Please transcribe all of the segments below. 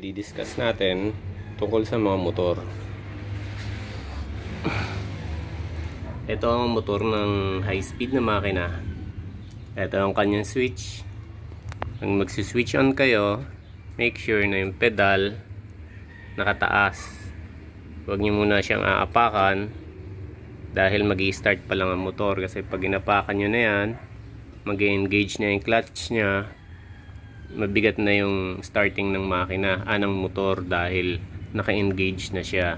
i-discuss natin tungkol sa mga motor. Ito ang motor ng high speed na makina. Ito ang kanyang switch. Pag magsi-switch on kayo, make sure na yung pedal nakataas. Huwag niyo muna siyang aapakan dahil mag-i-start pa lang ang motor, kasi pag inapakan nyo na yan, mag-engage na yung clutch nya, mabigat na yung starting ng makina, ng motor, dahil naka-engage na siya.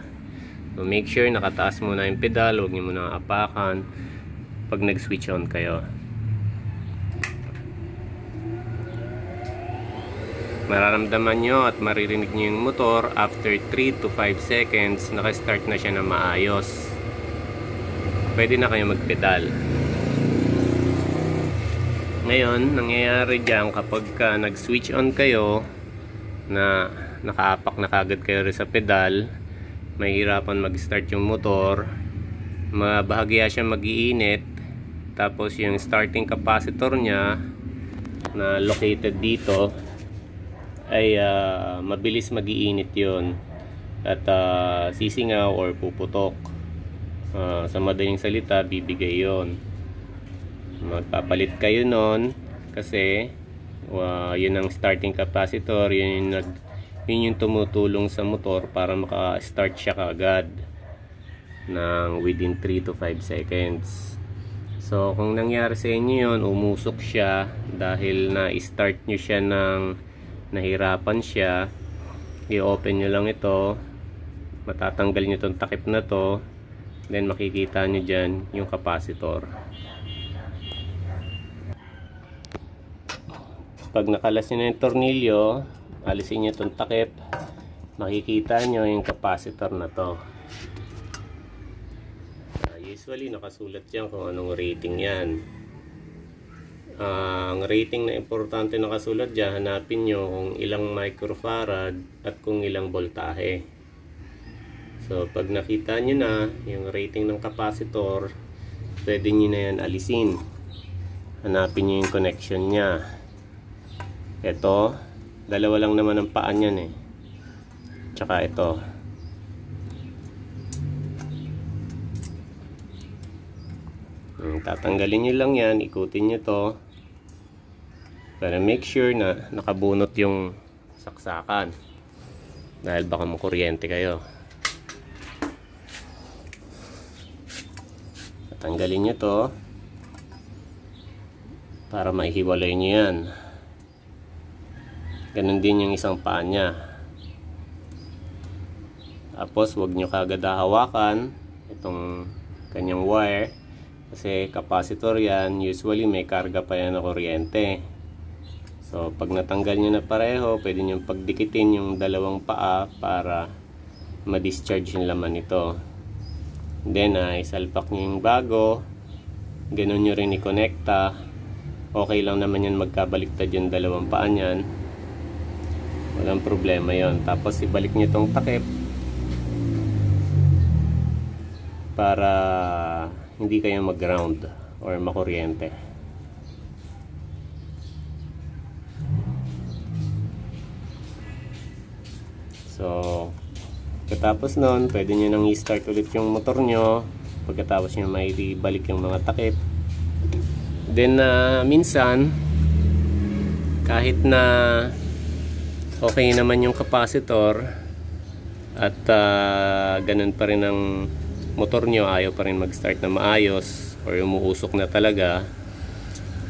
So make sure nakataas muna yung pedal, huwag nyo muna apakan pag nag-switch on kayo. Mararamdaman nyo at maririnig nyo yung motor after 3 to 5 seconds, naka-start na siya na maayos. Pwede na kayo magpedal. Ngayon, nangyayari dyan kapag nag-switch on kayo na nakaapak na kagad kayo rin sa pedal, mahihirapan mag-start yung motor, bahagya siya mag-iinit, tapos yung starting capacitor nya na located dito ay mabilis mag-iinit yun at sisingaw or puputok. Sa madaling salita, bibigay yon. Magpapalit kayo nun kasi yun ang starting capacitor, yun yung tumutulong sa motor para maka-start siya kaagad ng within 3 to 5 seconds. So kung nangyari sa inyo yun, umusok siya dahil na-start nyo siya ng nahirapan siya, i-open nyo lang ito, matatanggal nyo itong takip na to, then makikita nyo dyan yung capacitor. Pag nakalas nyo na yung tornilyo, alisin nyo itong takip, makikita nyo yung capacitor na to. Usually nakasulat dyan kung anong rating yan. Ang rating na importante nakasulat dyan, hanapin nyo kung ilang microfarad at kung ilang voltahe. So pag nakita nyo na yung rating ng capacitor, pwede nyo na yan alisin. Hanapin nyo yung connection nya. Ito, dalawa lang naman ang paan yan eh. Tsaka ito. Tatanggalin nyo lang yan, ikutin nyo to para make sure na nakabunot yung saksakan, dahil baka makuryente kayo. Tatanggalin nyo to para maihiwalay nyo yan. Ganun din yung isang paa nya. Tapos huwag nyo kagad hawakan itong kanyang wire, kasi capacitor yan, usually may karga pa yan na kuryente. So pag natanggal nyo na pareho, pwede nyo pagdikitin yung dalawang paa para ma-discharge yung laman nito. Then isalpak nyo yung bago, ganun nyo rin i-connecta. Okay lang naman yan magkabaliktad yung dalawang paa nyan, walang problema yon. Tapos ibalik nyo itong takip para hindi kayo mag-ground or makuryente. So pagkatapos nun, pwede nyo nang i-start ulit yung motor nyo. Pagkatapos nyo may ibalik yung mga takip. Then minsan kahit na okay naman yung capacitor at ganun pa rin ang motor nyo, ayaw pa rin mag-start na maayos or umuusok na talaga,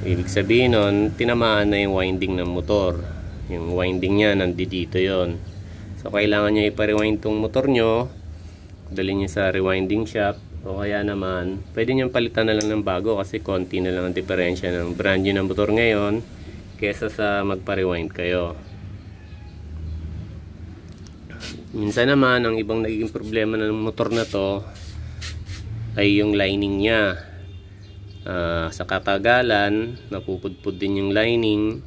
ibig sabihin nun, tinamaan na yung winding ng motor. Yung winding nya nandito yon. So kailangan nyo ipa-rewind tong motor nyo, dalhin nyo sa rewinding shop, o kaya naman pwede nyo palitan na lang ng bago, kasi konti na lang ang diferensya ng brand nyo ng motor ngayon kesa sa magpa-rewind kayo. Minsan naman ang ibang nagiging problema ng motor na to ay yung lining nya. Sa katagalan napupudpud din yung lining.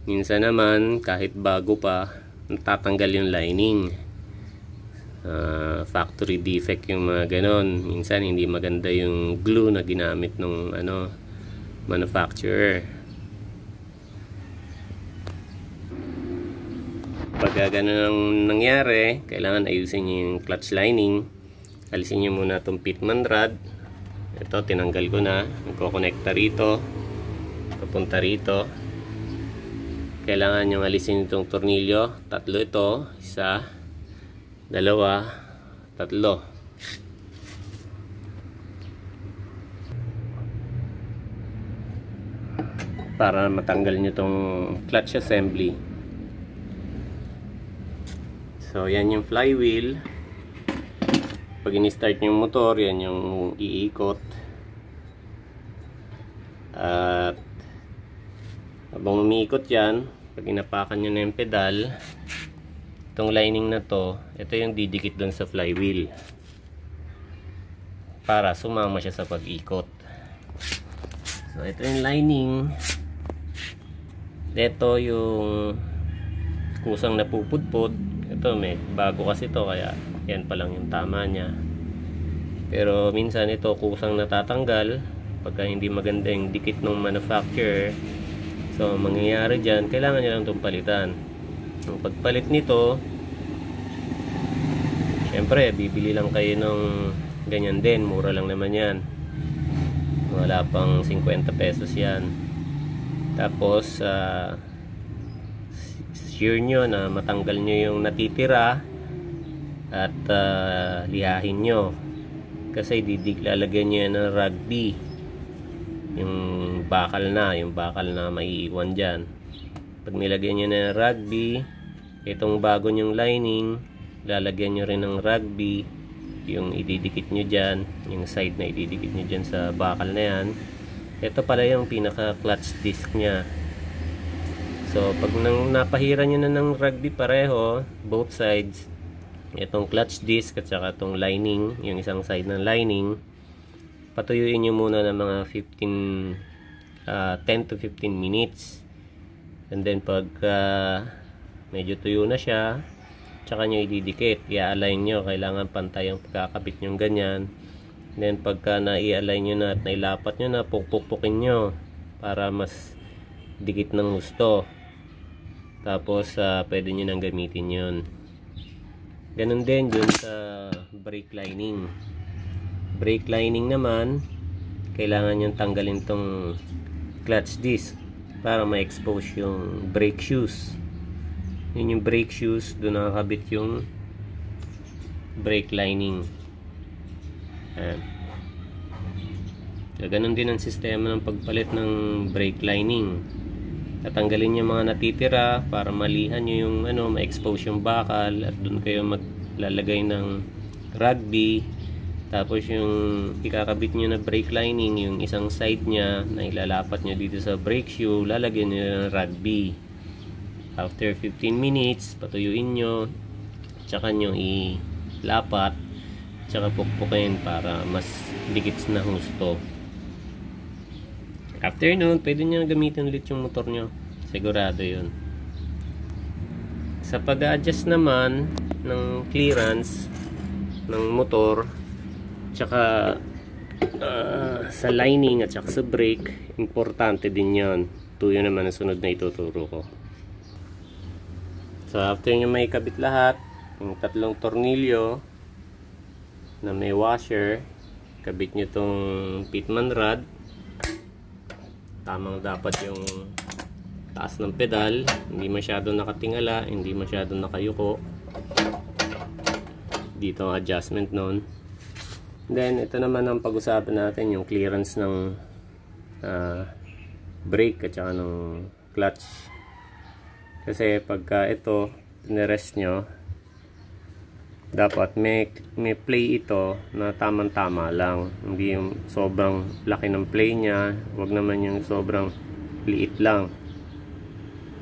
Minsan naman kahit bago pa, natatanggal yung lining. Factory defect yung mga ganon. Minsan hindi maganda yung glue na ginamit ng manufacturer. Pag ganun ang nangyari, kailangan ayusin nyo yung clutch lining. Alisin nyo muna itong pitman rod. Ito, tinanggal ko na. Nagko-connecta rito. Papunta rito. Kailangan nyo alisin itong tornilyo. Tatlo ito. Isa, dalawa, tatlo. Para matanggal nyo itong clutch assembly. So, yan yung flywheel. Pag in-start yung motor, yan yung iikot. At habang umiikot yan, pag inapakan nyo na yung pedal, itong lining na to, ito yung didikit dun sa flywheel. Para sumama siya sa pag-ikot. So, ito yung lining. Ito yung kusang napupudpod. Ito may bago kasi to, kaya yan pa lang yung tama niya. Pero minsan ito kusang natatanggal pagka hindi maganda yung dikit ng manufacturer. So mangyayari dyan, kailangan nyo lang itong palitan. Ang pagpalit nito, syempre bibili lang kayo ng ganyan din, mura lang naman yan, wala pang 50 pesos yan. Tapos sure nyo na matanggal nyo yung natitira at lihahin nyo, kasi lalagyan nyo yan ng rugby, yung bakal na maiiwan dyan. Pag nilagyan nyo na ng rugby, itong bago nyong lining, lalagyan nyo rin ng rugby, yung ididikit nyo dyan, yung side na ididikit nyo dyan sa bakal na yan. Ito pala yung pinaka clutch disc nya. So pag napahira nyo na ng rugby pareho, both sides, itong clutch disc at saka itong lining, yung isang side ng lining, patuyuin nyo muna ng mga 10 to 15 minutes. And then pag medyo tuyo na siya, tsaka nyo ididikit, i-align nyo, kailangan pantay ang pagkakabit nyo ganyan. And then pagka na-i-align nyo na at nailapat nyo na, pukpukin nyo para mas dikit ng gusto. Tapos pwede nyo nang gamitin yun. Ganun din dun sa brake lining. Brake lining naman, kailangan nyo tanggalin tong clutch disc para ma-expose yung brake shoes. Yun yung brake shoes, doon nakakabit yung brake lining. Ayan. So, ganun din ang sistema ng pagpalit ng brake lining. Tatanggalin yung mga natitira para malihan nyo yung ma-expose yung bakal, at doon kayo maglalagay ng rugby. Tapos yung ikakabit nyo na brake lining, yung isang side nya na ilalapat nyo dito sa brake shoe, lalagyan nyo ng rugby. After 15 minutes, patuyuin nyo, tsaka nyo ilapat, tsaka pukpukin para mas dikit na husto. After nun, pwede nyo gamitin ulit yung motor nyo. Sigurado yun. Sa pag-adjust naman ng clearance ng motor, tsaka sa lining at tsaka sa brake, importante din yun. Ito yun naman ang sunod na ituturo ko. So after nyo may kabit lahat, yung tatlong tornilyo na may washer, kabit nyo tong pitman rod. Tamang dapat yung taas ng pedal, hindi masyadong nakatingala, hindi masyadong nakayuko. Dito ang adjustment nun. Then ito naman ang pag-usapan natin, yung clearance ng brake at saka ng clutch. Kasi pagka ito nirest nyo, dapat may play ito na tamang-tama lang, hindi yung sobrang laki ng play nya, wag naman yung sobrang liit lang,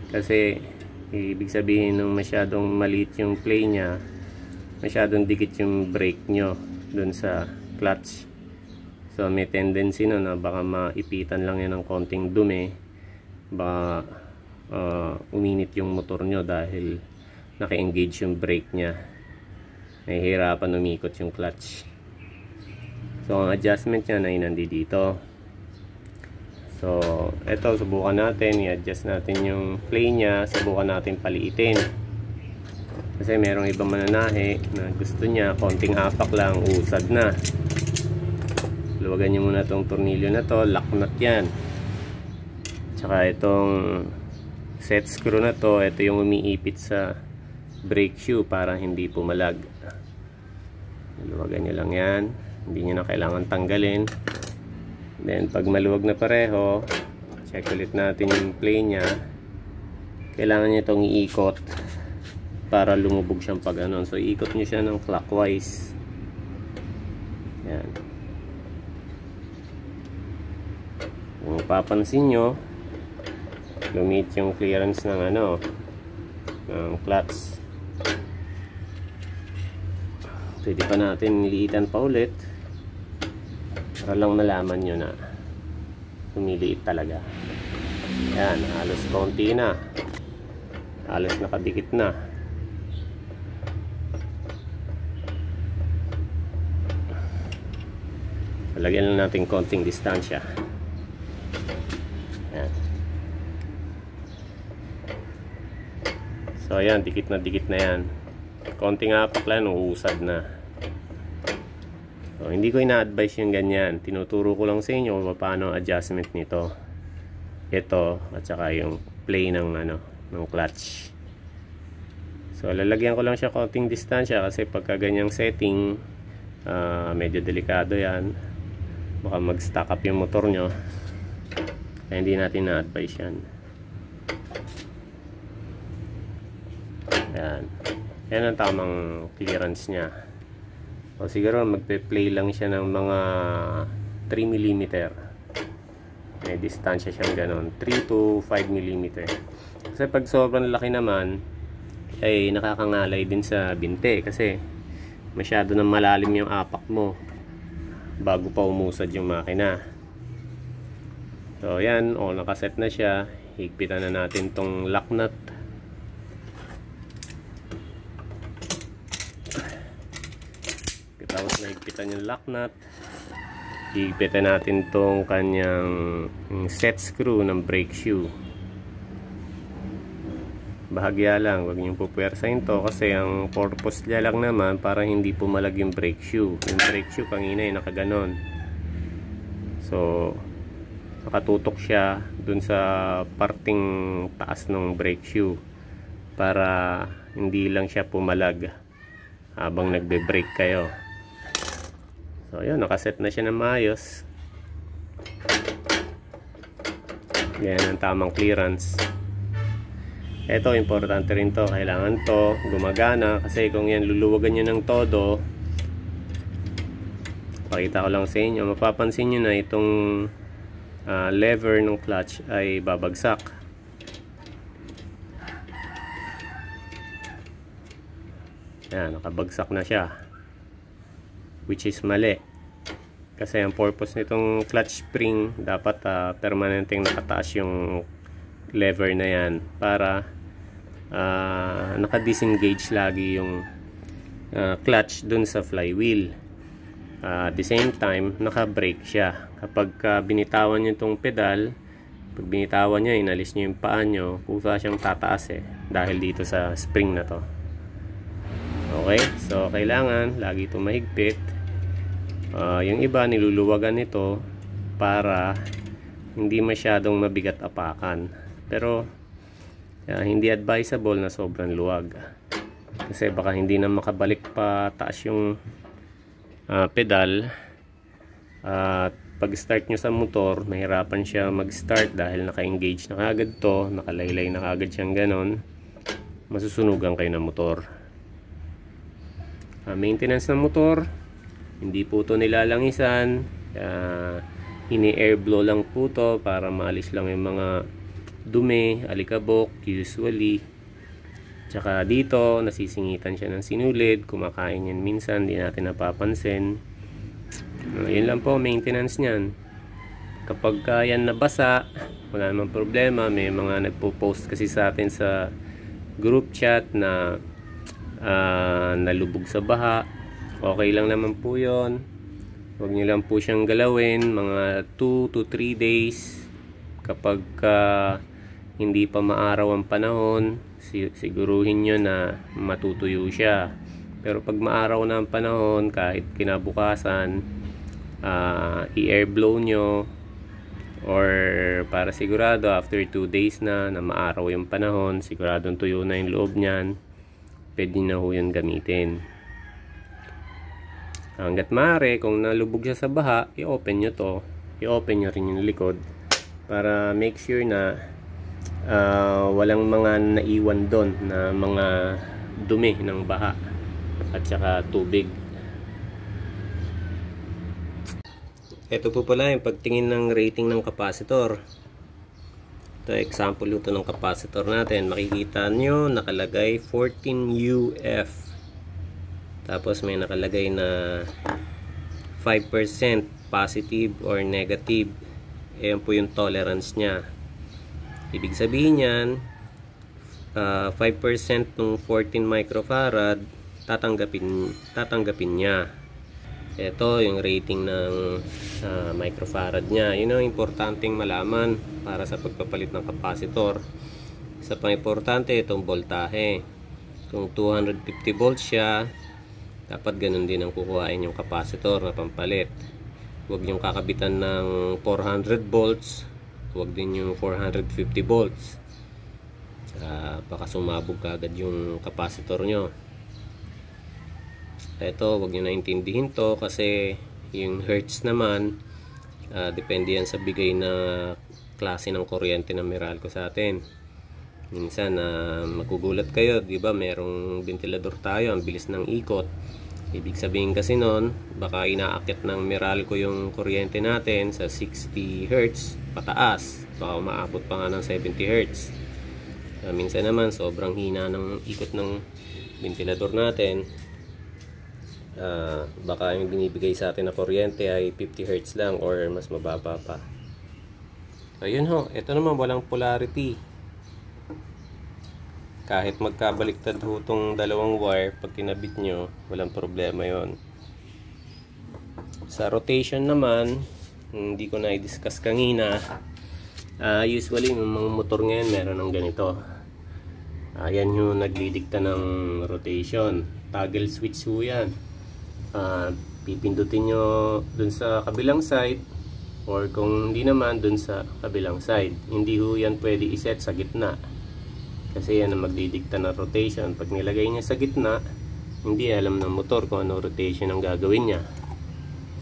kasi ibig sabihin nung masyadong maliit yung play nya, masyadong dikit yung brake nyo dun sa clutch. So may tendency na baka maipitan lang yan ng konting dumi, baka uminit yung motor nyo dahil naka-engage yung brake nya, nahihirapan umikot yung clutch. So ang adjustment nya ay nandito. So eto, subukan natin i-adjust natin yung play nya, subukan natin paliitin. Kasi merong ibang mananahe na gusto niya konting hapak lang, usad na. Luwagan niyo muna tong tornilyo na to, lock nut yan. Tsaka itong set screw na to, ito yung umiipit sa brake shoe para hindi pumalag. Luwagan niyo lang yan, hindi niyo na kailangan tanggalin. Then pag maluwag na pareho, check ulit natin yung plane nya. Kailangan niyo itong iikot para lumubog siyang pag ganon. So iikot niyo siya ng clockwise. Yan. Kung papansin nyo, lumit yung clearance ng ng clutch. Pwede pa natin niliitan pa ulit para lang malaman nyo na lumiliit talaga. Yan, halos konti na, halos nakadikit na. Lagyan lang natin konting distansya. Yan. So ayan, dikit na yan. Konting apak lang, uusad na. So, hindi ko ina-advise yung ganyan. Tinuturo ko lang sa inyo kung paano adjustment nito. Ito at saka yung play ng ng clutch. So lalagyan ko lang siya konting distansya kasi pagka ganyang setting, medyo delikado yan. Baka mag-stack up yung motor nyo. Kaya hindi natin na-advise yan. Yan. Yan ang tamang clearance nya. O siguro magpe-play lang siya ng mga 3 mm. May distansya siyang ganon, 3 to 5 mm. Kasi pag sobrang laki naman ay nakakangalay din sa binte kasi masyado nang malalim yung apak mo bago pa umusad yung makina. So yan, nakaset na siya. Higpitan na natin tong lock nut. Tapos na higpitan yung lock nut, higpitan natin tong kanyang set screw ng brake shoe. Bahagya lang, huwag niyong pupuwersahin to kasi ang purpose niya lang naman para hindi pumalag yung brake shoe. Yung brake shoe kanina ay nakaganon. So nakatutok siya dun sa parting taas ng brake shoe para hindi lang siya pumalag habang nagbe-brake kayo. So yun, nakaset na siya ng maayos. Yan ang tamang clearance. Ito, importante rin to. Kailangan to gumagana kasi kung yan luluwagan nyo ng todo, pakita ko lang sa inyo, mapapansin nyo na itong lever ng clutch ay babagsak. Yan, nakabagsak na siya, which is mali kasi ang purpose nitong clutch spring dapat permanenteng nakataas yung lever na yan para naka-disengage lagi yung clutch dun sa flywheel. At the same time naka-brake siya. Kapag binitawan nyo itong pedal, pag binitawan nyo, inalis nyo yung paa nyo, kusa siyang tataas dahil dito sa spring na to. Okay, so kailangan lagi itong mahigpit. Yung iba niluluwagan ito para hindi masyadong mabigat apakan, pero hindi advisable na sobrang luwag kasi baka hindi na makabalik pa taas yung pedal at pag start nyo sa motor mahirapan siya mag start dahil naka-engage na kagad to, nakalaylay na kagad siyang ganon, masusunugan kayo ng motor. Maintenance ng motor, hindi po to nilalangisan, ini-air blow lang po to para maalis lang yung mga dumi, alikabok usually. Tsaka dito nasisingitan siya ng sinulid, kumakain yan minsan, di natin napapansin. Yun lang po maintenance niyan. Kapag yan nabasa, wala namang problema. May mga nagpo-post kasi sa atin sa group chat na nalubog sa baha. Okay lang naman po yun. Huwag nyo lang po siyang galawin mga 2 to 3 days kapag hindi pa maaraw ang panahon. siguruhin nyo na matutuyo siya. Pero pag maaraw na ang panahon, kahit kinabukasan, i-air blow nyo, or para sigurado after 2 days na maaraw yung panahon, siguradong tuyo na yung loob nyan, pwede na ho yun gamitin. Hanggat maaari, kung nalubog siya sa baha, i-open nyo to, i-open nyo rin yung likod para make sure na walang mga naiwan doon na mga dumi ng baha at saka tubig. Ito po pala yung pagtingin ng rating ng capacitor. Ito example ito ng capacitor natin. Makikita nyo nakalagay 14 UF, tapos may nakalagay na 5% positive or negative. Ayan po yung tolerance nya. Ibig sabihin yan, 5% ng 14 microfarad tatanggapin niya. Ito yung rating ng microfarad nya. Yun ang importanteng malaman para sa pagpapalit ng kapasitor. Isa pang importante, itong voltahe. Kung 250 volts siya, dapat ganun din ang kukuhain yung kapasitor na pampalit. Huwag yung kakabitan ng 400 volts, huwag din yung 450 volts. Baka sumabog kagad yung kapasitor nyo. Ito, huwag nyo naintindihin to kasi yung hertz naman, depende yan sa bigay na klase ng kuryente na Meralco sa atin. Minsan magugulat kayo, di ba? Merong ventilador tayo, ang bilis ng ikot. Ibig sabihin kasi nun, baka inaakit ng Meralco yung kuryente natin sa 60 Hz pataas, baka umaabot pa nga ng 70 Hz. Minsan naman sobrang hina ng ikot ng ventilador natin, baka yung binibigay sa atin na kuryente ay 50 Hz lang or mas mababa pa. So yun ho, ito naman walang polarity. Kahit magkabaliktad ho itong dalawang wire, pag kinabit nyo, walang problema yon. Sa rotation naman, hindi ko na i-discuss kanina. Usually, yung mga motor ngayon meron ng ganito. Yan yung nagdidikta ng rotation. Toggle switch ho yan. Pipindutin nyo dun sa kabilang side, or kung hindi naman dun sa kabilang side. Hindi ho yan pwede iset sa gitna, kasi yan ang magdidikta ng rotation. Pag nilagay niya sa gitna, hindi alam ng motor kung ano rotation ang gagawin niya.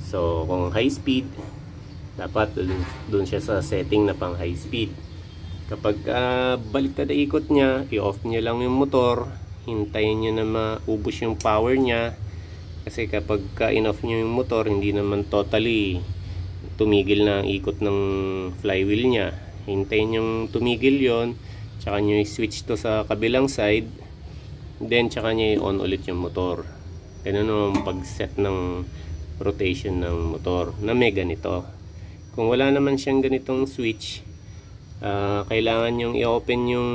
So kung high speed, dapat dun siya sa setting na pang high speed. Kapag baliktad na ikot niya, i-off niya lang yung motor, hintayin niya na maubos yung power niya. Kasi kapag in-off niya yung motor, hindi naman totally tumigil na ang ikot ng flywheel niya. Hintayin yung tumigil yon, tsaka nyo i-switch to sa kabilang side, then tsaka nyo i-on ulit yung motor. Ganun ang pag-set ng rotation ng motor na may ganito. Kung wala naman siyang ganitong switch, kailangan nyong i-open yung,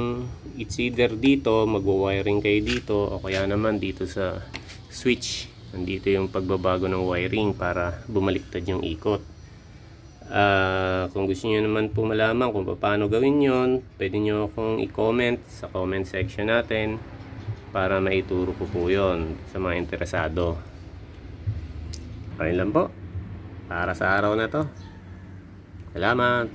it's either dito, magwa-wiring kayo dito, o kaya naman dito sa switch. Nandito yung pagbabago ng wiring para bumaliktad yung ikot. Kung gusto niyo naman po malaman kung paano gawin yon, pwede nyo akong i-comment sa comment section natin para maituro ko po yon sa mga interesado. Ayun lang po para sa araw na to. Salamat.